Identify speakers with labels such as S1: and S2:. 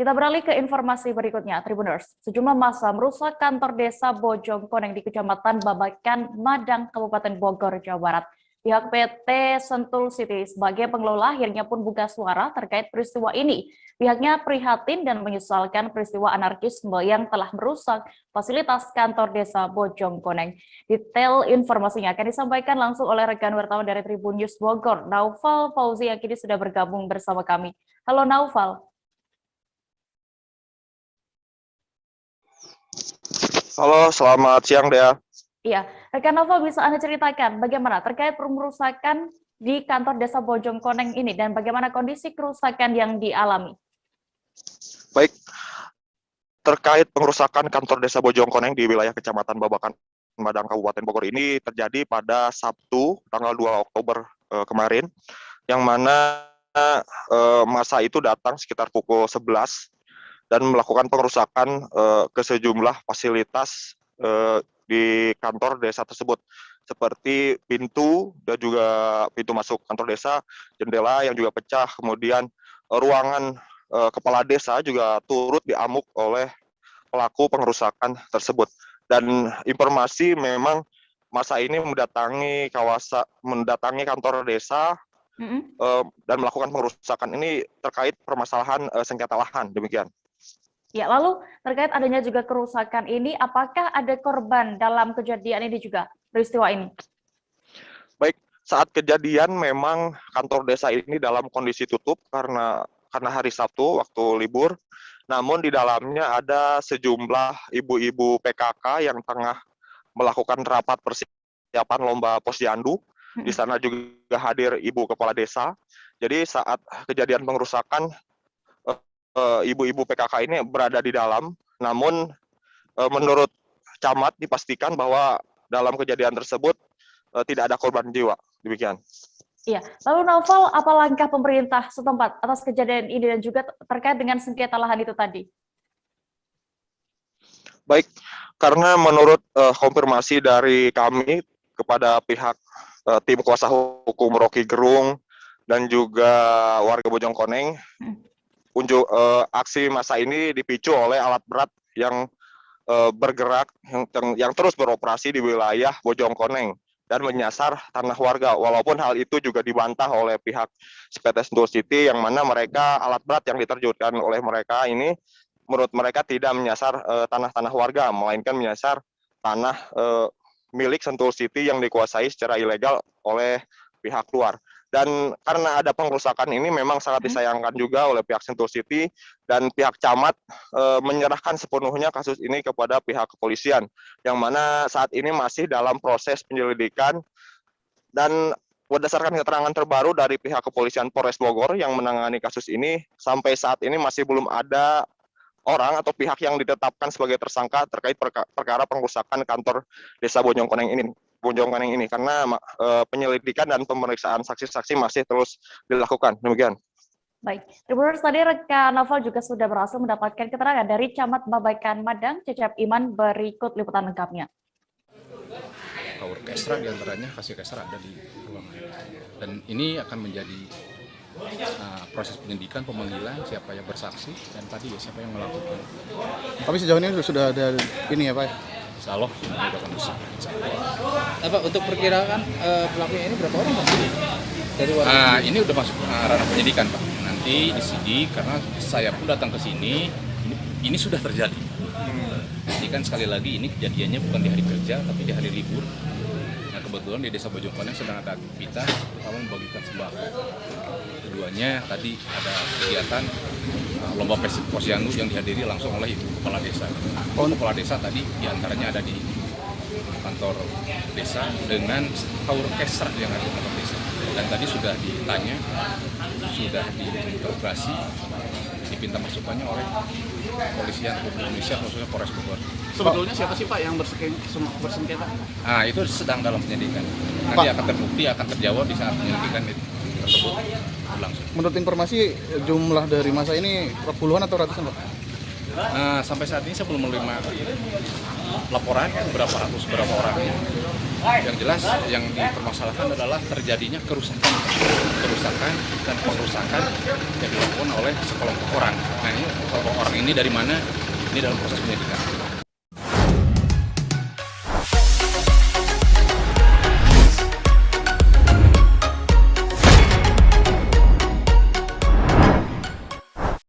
S1: Kita beralih ke informasi berikutnya, Tribuners. Sejumlah massa merusak kantor desa Bojongkoneng di Kecamatan Babakan, Madang, Kabupaten Bogor, Jawa Barat. Pihak PT Sentul City sebagai pengelola akhirnya pun buka suara terkait peristiwa ini. Pihaknya prihatin dan menyesalkan peristiwa anarkisme yang telah merusak fasilitas kantor desa Bojongkoneng. Detail informasinya akan disampaikan langsung oleh rekan wartawan dari Tribun News Bogor, Naufal Fauzi, yang kini sudah bergabung bersama kami. Halo Naufal.
S2: Halo, selamat siang, Dea.
S1: Iya, rekan Naufal, bisa Anda ceritakan bagaimana terkait perusakan di kantor desa Bojongkoneng ini dan bagaimana kondisi kerusakan yang dialami?
S2: Baik, terkait pengerusakan kantor desa Bojongkoneng di wilayah Kecamatan Babakan, Madang, Kabupaten Bogor ini terjadi pada Sabtu, tanggal 2 Oktober kemarin, yang mana massa itu datang sekitar pukul 11 dan melakukan pengerusakan ke sejumlah fasilitas di kantor desa tersebut, seperti pintu dan juga pintu masuk kantor desa, jendela yang juga pecah, kemudian ruangan kepala desa juga turut diamuk oleh pelaku pengerusakan tersebut. Dan informasi memang massa ini mendatangi kantor desa dan melakukan pengerusakan ini terkait permasalahan sengketa lahan, demikian.
S1: Ya, lalu terkait adanya juga kerusakan ini, apakah ada korban dalam kejadian ini juga, peristiwa ini?
S2: Baik, saat kejadian memang kantor desa ini dalam kondisi tutup karena hari Sabtu, waktu libur. Namun di dalamnya ada sejumlah ibu-ibu PKK yang tengah melakukan rapat persiapan lomba posyandu. Di sana juga hadir ibu kepala desa. Jadi saat kejadian pengerusakan, ibu-ibu PKK ini berada di dalam, namun menurut camat dipastikan bahwa dalam kejadian tersebut tidak ada korban jiwa, demikian.
S1: Iya, lalu Naufal, apa langkah pemerintah setempat atas kejadian ini dan juga terkait dengan sengketa lahan itu tadi?
S2: Baik, karena menurut konfirmasi dari kami kepada pihak tim kuasa hukum Rocky Gerung dan juga warga Bojongkoneng, aksi massa ini dipicu oleh alat berat yang bergerak, yang terus beroperasi di wilayah Bojongkoneng dan menyasar tanah warga. Walaupun hal itu juga dibantah oleh pihak PT Sentul City, yang mana alat berat yang diterjunkan oleh mereka ini menurut mereka tidak menyasar tanah-tanah warga, melainkan menyasar tanah milik Sentul City yang dikuasai secara ilegal oleh pihak luar. Dan karena ada pengerusakan ini memang sangat disayangkan juga oleh pihak Sentul City, dan pihak camat menyerahkan sepenuhnya kasus ini kepada pihak kepolisian, yang mana saat ini masih dalam proses penyelidikan. Dan berdasarkan keterangan terbaru dari pihak kepolisian Polres Bogor yang menangani kasus ini, sampai saat ini masih belum ada orang atau pihak yang ditetapkan sebagai tersangka terkait perkara pengerusakan kantor desa Bojongkoneng ini, karena penyelidikan dan pemeriksaan saksi-saksi masih terus dilakukan, demikian.
S1: Baik, Tribuners, tadi rekan Naufal juga sudah berhasil mendapatkan keterangan dari Camat Babakan Madang, Cecep Iman. Berikut liputan lengkapnya.
S3: Orkestra diantaranya, kasih orkestra ada di ruangan, dan ini akan menjadi proses penyidikan, pemanggilan siapa yang bersaksi dan tadi siapa yang melakukan.
S4: Tapi sejauh ini sudah ada ini ya Pak?
S3: Insya Allah sudah kondusif.
S4: Apa untuk perkiraan pelakunya ini berapa orang Pak? Dari
S3: ini udah masuk ranah penyidikan Pak. Nanti disidik, karena saya pun datang ke sini, ini sudah terjadi. Jadi kan sekali lagi ini kejadiannya bukan di hari kerja tapi di hari libur. Nah, kebetulan di desa Bojongkoneng sedang ada aktivitas, terutama membagikan sembako. Keduanya tadi ada kegiatan lomba posyandu yang dihadiri langsung oleh ibu kepala desa. Kepala desa tadi diantaranya ada di kantor desa dengan orkestra yang ada di kantor desa. Dan tadi sudah ditanya, sudah diinterogasi, dipinta masukannya oleh Kepolisian Republik Indonesia, khususnya Polres Bogor.
S5: Sebetulnya siapa sih Pak yang bersengketa?
S3: Nah, itu sedang dalam penyelidikan. Nanti akan terbukti, akan terjawab di saat penyelidikan tersebut berlangsung.
S4: Menurut informasi, jumlah dari massa ini puluhan atau ratusan Pak?
S3: Sampai saat ini saya belum menerima laporan berapa ratus, berapa orang. Yang jelas yang dipermasalahkan adalah terjadinya kerusakan dan pengrusakan yang dilakukan oleh sekelompok orang. Nah, ini sekelompok orang ini dari mana? Ini dalam proses penyidikan.